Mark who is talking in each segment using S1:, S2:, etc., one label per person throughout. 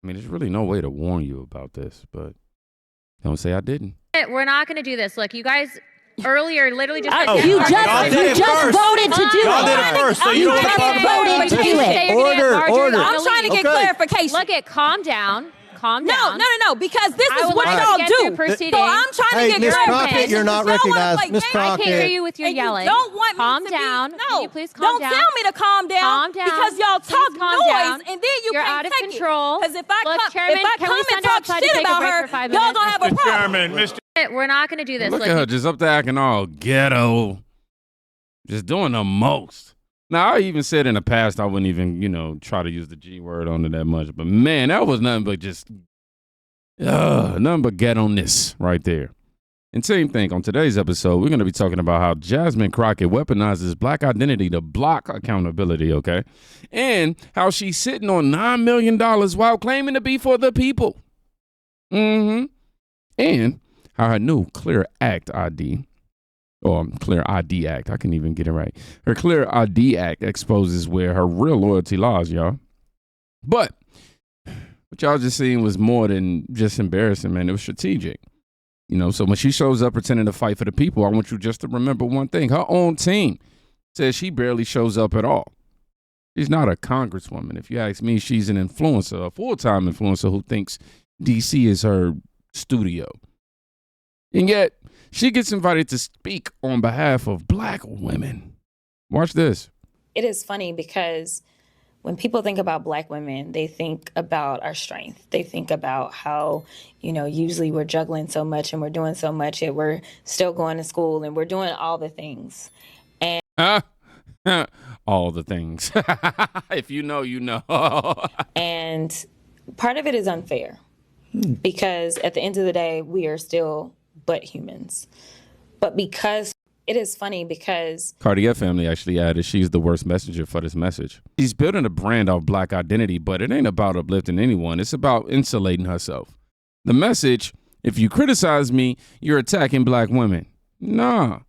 S1: I mean, there's really no way to warn you about this, but don't say I didn't.
S2: We're not going to do this. Look, you guys earlier literally just said
S3: you just voted to do it.
S4: Y'all did it first, so you don't want to talk about it.
S3: Voted to do it.
S4: Order.
S5: I'm trying to get clarification.
S2: Look, calm down. Calm down.
S5: No, because this is what y'all do. So I'm trying to get
S4: Miss
S5: clarification.
S4: Crockett, you're not recognized. Miss Crockett.
S2: I can't hear you with your yelling.
S5: You don't want me
S2: calm
S5: to
S2: down.
S5: Be,
S2: Can you please calm down?
S5: Don't tell me to calm down.
S2: Calm down.
S5: Because y'all talk noise, and then
S2: You're
S5: can't
S2: out of
S5: take
S2: control.
S5: Because if I
S2: Chairman,
S5: come and talk shit about her, y'all gonna have a problem.
S2: Chairman, we're not gonna do this.
S1: Look at her just up there acting all ghetto, just doing the most. Now, I even said in the past I wouldn't even, try to use the G word on it that much. But, man, that was nothing but just nothing but ghetto-ness right there. And same thing, on today's episode, we're going to be talking about how Jasmine Crockett weaponizes black identity to block accountability, okay? And how she's sitting on $9 million while claiming to be for the people. And how her new Clear Act ID, or Clear ID Act, I can't even get it right. Her Clear ID Act exposes where her real loyalty lies, y'all. But what y'all just seen was more than just embarrassing, man. It was strategic. So when she shows up pretending to fight for the people, I want you just to remember one thing. Her own team says she barely shows up at all. She's not a congresswoman. If you ask me, she's an influencer, a full-time influencer who thinks D.C. is her studio. And yet, she gets invited to speak on behalf of black women. Watch this.
S6: It is funny because when people think about black women, they think about our strength. They think about how, usually we're juggling so much and we're doing so much and we're still going to school and we're doing all the things. And
S1: all the things. If you know, you know.
S6: And part of it is unfair because at the end of the day, we are still but humans. But because it is funny because
S1: Cartier family actually added she's the worst messenger for this message. She's building a brand of black identity, but it ain't about uplifting anyone. It's about insulating herself. The message, if you criticize me, you're attacking black women. Nah,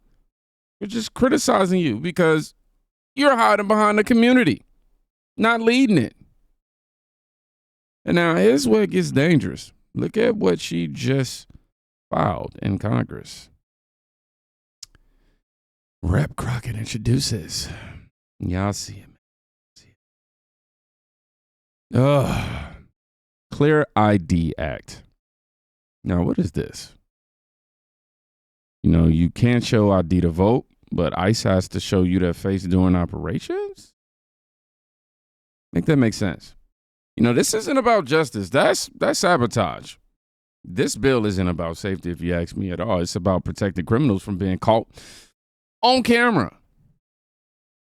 S1: we're just criticizing you because you're hiding behind the community, not leading it. And now here's where it gets dangerous. Look at what she just filed in Congress. Rep Crockett introduces. Y'all see him. Clear ID Act. Now, what is this? You can't show ID to vote, but ICE has to show you their face during operations? Make that make sense. This isn't about justice. That's sabotage. This bill isn't about safety, if you ask me at all. It's about protecting criminals from being caught on camera.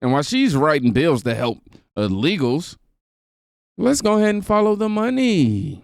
S1: And while she's writing bills to help illegals, let's go ahead and follow the money.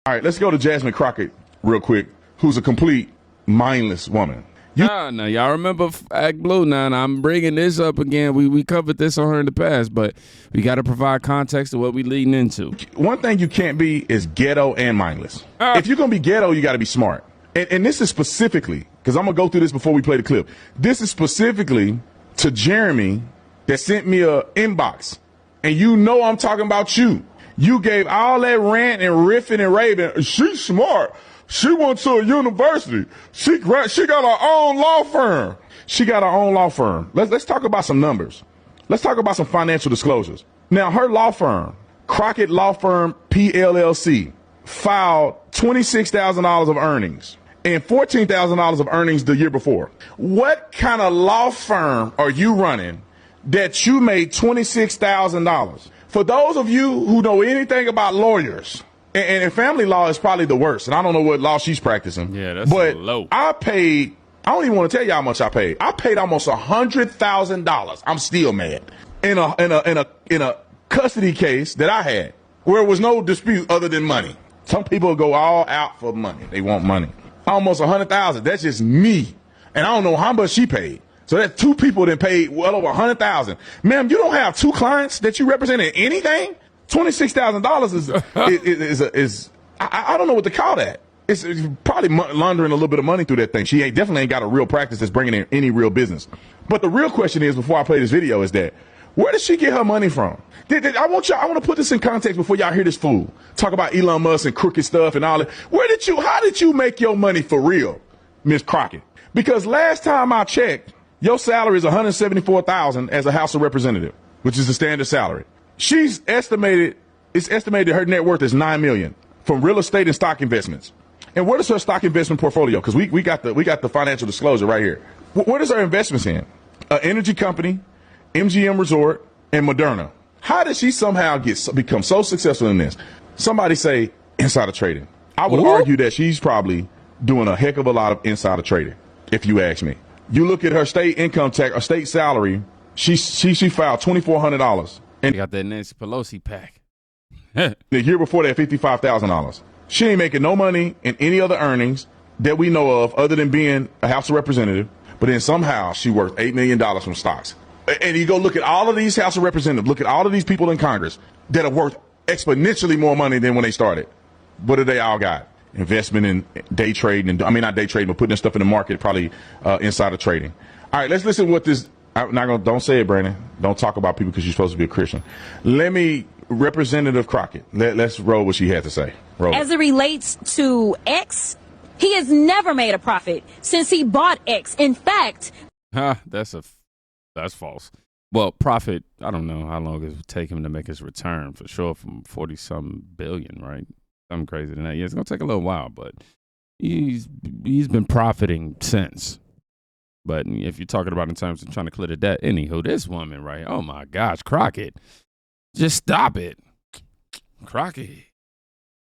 S7: All right, let's go to Jasmine Crockett real quick, who's a complete mindless woman.
S1: Now, y'all remember ActBlue now, and I'm bringing this up again. We covered this on her in the past, but we got to provide context to what we leading into.
S7: One thing you can't be is ghetto and mindless. If you're going to be ghetto, you got to be smart. And this is specifically, because I'm going to go through this before we play the clip. This is specifically to Jeremy that sent me a inbox. And I'm talking about you. You gave all that rant and riffing and raving. She's smart. She went to a university. She got her own law firm. She got her own law firm. Let's talk about some numbers. Let's talk about some financial disclosures. Now, her law firm, Crockett Law Firm PLLC, filed $26,000 of earnings and $14,000 of earnings the year before. What kind of law firm are you running that you made $26,000? For those of you who know anything about lawyers, and family law is probably the worst, and I don't know what law she's practicing.
S1: Yeah, that's low.
S7: I don't even want to tell you how much I paid. I paid almost $100,000. I'm still mad. In a custody case that I had, where there was no dispute other than money. Some people go all out for money. They want money. Almost $100,000. That's just me. And I don't know how much she paid. So that's two people that paid well over $100,000. Ma'am, you don't have two clients that you represent in anything? $26,000 is I don't know what to call that. It's probably laundering a little bit of money through that thing. Definitely ain't got a real practice that's bringing in any real business. But the real question is, before I play this video, is that Where does she get her money from? I want to put this in context before y'all hear this fool talk about Elon Musk and crooked stuff and all that. How did you make your money for real, Ms. Crockett? Because last time I checked, your salary is $174,000 as a House of Representative, which is the standard salary. It's estimated her net worth is $9 million from real estate and stock investments. And what is her stock investment portfolio? Because we got the financial disclosure right here. What is her investments in? An energy company, MGM Resort, and Moderna. How did she somehow become so successful in this? Somebody say insider trading. I would argue that she's probably doing a heck of a lot of insider trading, if you ask me. You look at her state income tax, or state salary, she filed $2,400.
S1: And got that Nancy Pelosi pack.
S7: The year before that, $55,000. She ain't making no money in any other earnings that we know of other than being a House of Representative. But then somehow she worth $8 million from stocks. And you go look at all of these House of Representatives, look at all of these people in Congress that are worth exponentially more money than when they started. What do they all got? Investment in day trading, not day trading, but putting stuff in the market, probably insider trading. All right, let's listen to what this. Don't say it, Brandon. Don't talk about people because you're supposed to be a Christian. Representative Crockett, let's roll what she had to say. Roll
S5: As it relates to X, he has never made a profit since he bought X. In fact,
S1: that's false. Well, profit, I don't know how long it would take him to make his return, for sure, from 40-something billion, right? Something crazy than that. Yeah, it's going to take a little while, but he's been profiting since. But if you're talking about in terms of trying to clear the debt, anywho, this woman, right? Oh, my gosh, Crockett. Just stop it. Crockett.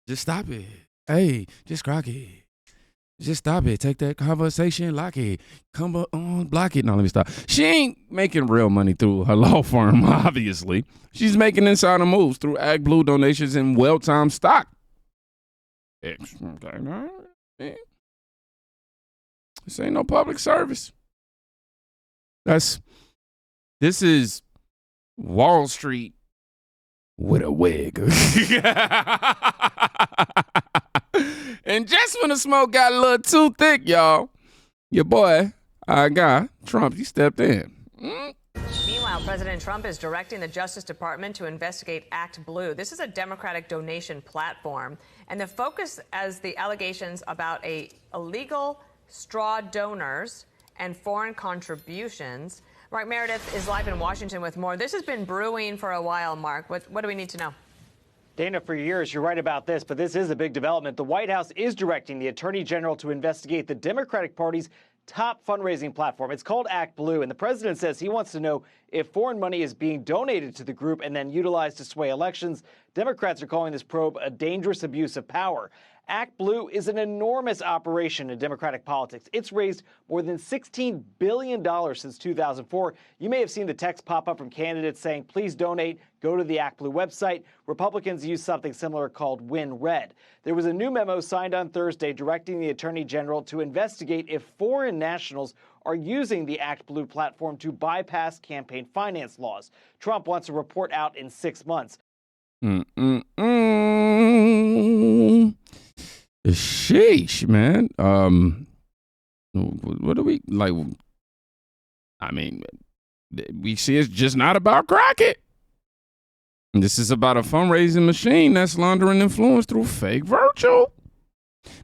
S1: Just stop it. Hey, just Crockett. Just stop it. Take that conversation, lock it. Come on, block it. No, let me stop. She ain't making real money through her law firm, obviously. She's making insider moves through ActBlue donations and well-timed stock. Okay. This ain't no public service. This is Wall Street with a wig. And just when the smoke got a little too thick, y'all, your boy, our guy, Trump, he stepped in.
S8: Meanwhile, President Trump is directing the Justice Department to investigate ActBlue. This is a Democratic donation platform, and the focus as the allegations about illegal straw donors and foreign contributions. Mark Meredith is live in Washington with more. This has been brewing for a while, Mark. What do we need to know?
S9: Dana, for years, you're right about this, but this is a big development. The White House is directing the Attorney General to investigate the Democratic Party's top fundraising platform. It's called ActBlue, and the president says he wants to know if foreign money is being donated to the group and then utilized to sway elections. Democrats are calling this probe a dangerous abuse of power. ActBlue is an enormous operation in Democratic politics. It's raised more than $16 billion since 2004. You may have seen the text pop up from candidates saying, please donate, go to the ActBlue website. Republicans use something similar called Win Red. There was a new memo signed on Thursday directing the Attorney General to investigate if foreign nationals are using the ActBlue platform to bypass campaign finance laws. Trump wants a report out in 6 months.
S1: Sheesh, man. What do we like? I mean, we see it's just not about Crockett. This is about a fundraising machine that's laundering influence through fake virtue.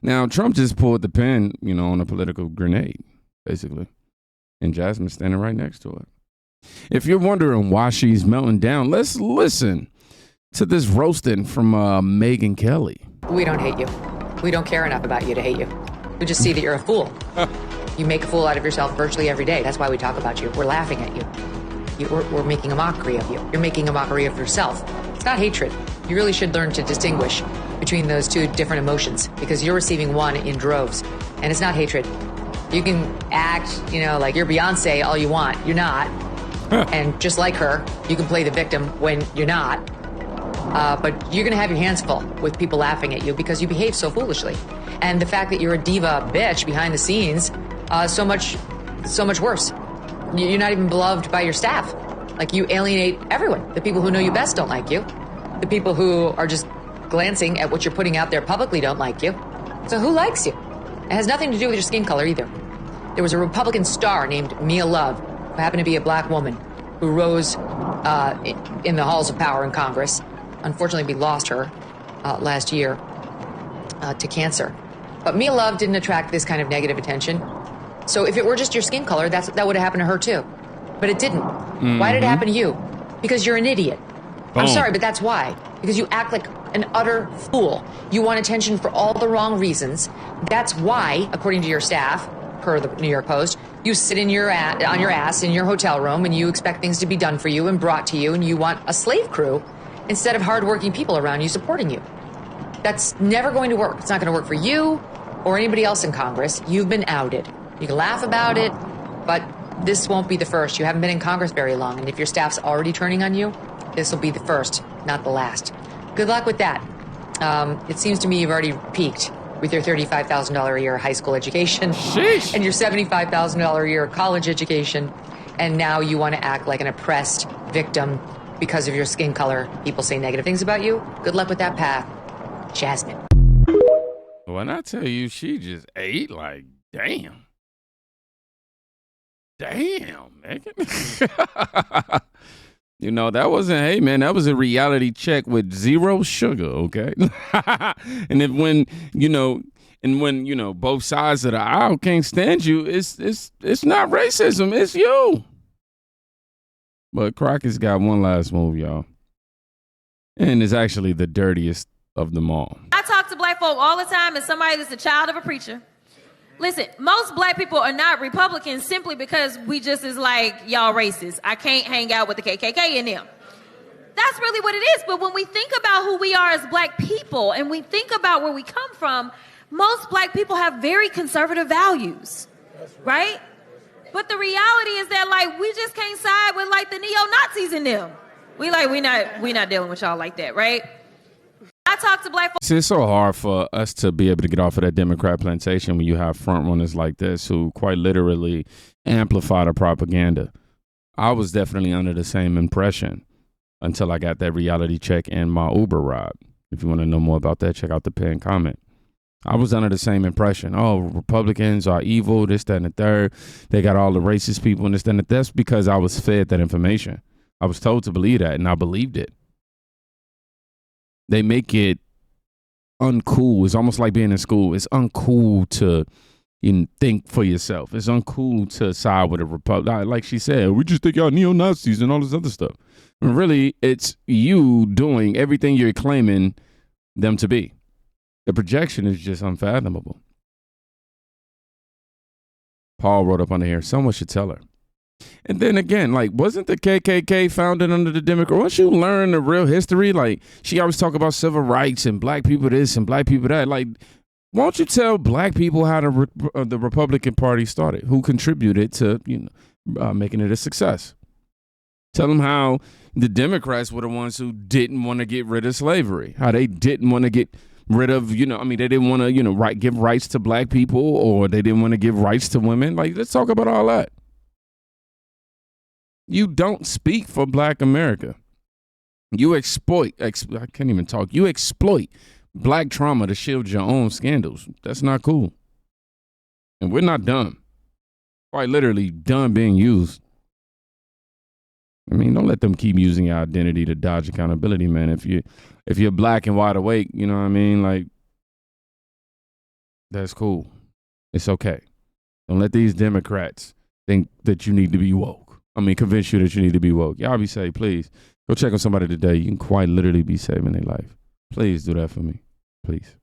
S1: Now, Trump just pulled the pin, on a political grenade, basically. And Jasmine's standing right next to it. If you're wondering why she's melting down, let's listen to this roasting from Megyn Kelly.
S10: We don't hate you. We don't care enough about you to hate you. We just see that you're a fool. You make a fool out of yourself virtually every day. That's why we talk about you. We're laughing at you. We're making a mockery of you. You're making a mockery of yourself. It's not hatred. You really should learn to distinguish between those two different emotions because you're receiving one in droves. And it's not hatred. You can act, like you're Beyonce all you want. You're not. And just like her, you can play the victim when you're not. But you're going to have your hands full with people laughing at you because you behave so foolishly. And the fact that you're a diva bitch behind the scenes, so much worse. You're not even beloved by your staff. Like, you alienate everyone. The people who know you best don't like you. The people who are just glancing at what you're putting out there publicly don't like you. So who likes you? It has nothing to do with your skin color either. There was a Republican star named Mia Love, who happened to be a black woman, who rose in the halls of power in Congress. Unfortunately, we lost her last year to cancer. But Mia Love didn't attract this kind of negative attention. So if it were just your skin color, that would have happened to her too. But it didn't. Why did it happen to you? Because you're an idiot.
S1: Boom.
S10: I'm sorry, but that's why. Because you act like an utter fool. You want attention for all the wrong reasons. That's why, according to your staff, per the New York Post, you sit on your ass in your hotel room and you expect things to be done for you and brought to you, and you want a slave crew instead of hardworking people around you supporting you. That's never going to work. It's not going to work for you or anybody else in Congress. You've been outed. You can laugh about it, but this won't be the first. You haven't been in Congress very long, and if your staff's already turning on you, this will be the first, not the last. Good luck with that. It seems to me you've already peaked with your $35,000 a year high school education.
S1: Sheesh.
S10: And your $75,000 a year college education, and now you want to act like an oppressed victim because of your skin color. People say negative things about you. Good luck with that path. Jasmine.
S1: When I tell you she just ate, like, damn. Damn, Megan. You know, that wasn't, hey, man, that was a reality check with zero sugar, okay? And when both sides of the aisle can't stand you, it's not racism, it's you. But Crockett's got one last move, y'all. And it's actually the dirtiest of them all.
S5: I talk to black folk all the time as somebody that's a child of a preacher. Listen, most black people are not Republicans simply because we just is like, y'all racist. I can't hang out with the KKK in them. That's really what it is. But when we think about who we are as black people and we think about where we come from, most black people have very conservative values, right? But the reality is that, like, we just can't side with, like, the neo-Nazis in them. We not dealing with y'all like that, right? I talk to black folks.
S1: See, it's so hard for us to be able to get off of that Democrat plantation when you have front runners like this who quite literally amplify the propaganda. I was definitely under the same impression until I got that reality check in my Uber ride. If you want to know more about that, check out the pinned comment. I was under the same impression. Oh, Republicans are evil, this, that, and the third. They got all the racist people and this, that, and that's because I was fed that information. I was told to believe that, and I believed it. They make it uncool. It's almost like being in school. It's uncool to think for yourself. It's uncool to side with a Republican. Like she said, we just think y'all neo-Nazis and all this other stuff. And really, it's you doing everything you're claiming them to be. The projection is just unfathomable. Paul wrote up under here, someone should tell her. And then again, like, wasn't the KKK founded under the Democrat? Once you learn the real history, like, she always talk about civil rights and black people this and black people that. Like, won't you tell black people how the Republican Party started? Who contributed to, making it a success? Tell them how the Democrats were the ones who didn't want to get rid of slavery. How they didn't want to get rid of, they didn't want to, give rights to black people, or they didn't want to give rights to women. Like, let's talk about all that. You don't speak for black America. You exploit, I can't even talk. You exploit black trauma to shield your own scandals. That's not cool. And we're not done. Quite literally done being used. I mean, don't let them keep using your identity to dodge accountability, man. If you're black and wide awake, you know what I mean? Like, that's cool. It's okay. Don't let these Democrats think that you need to be woke. Convince you that you need to be woke. Y'all be safe, please. Go check on somebody today. You can quite literally be saving their life. Please do that for me. Please.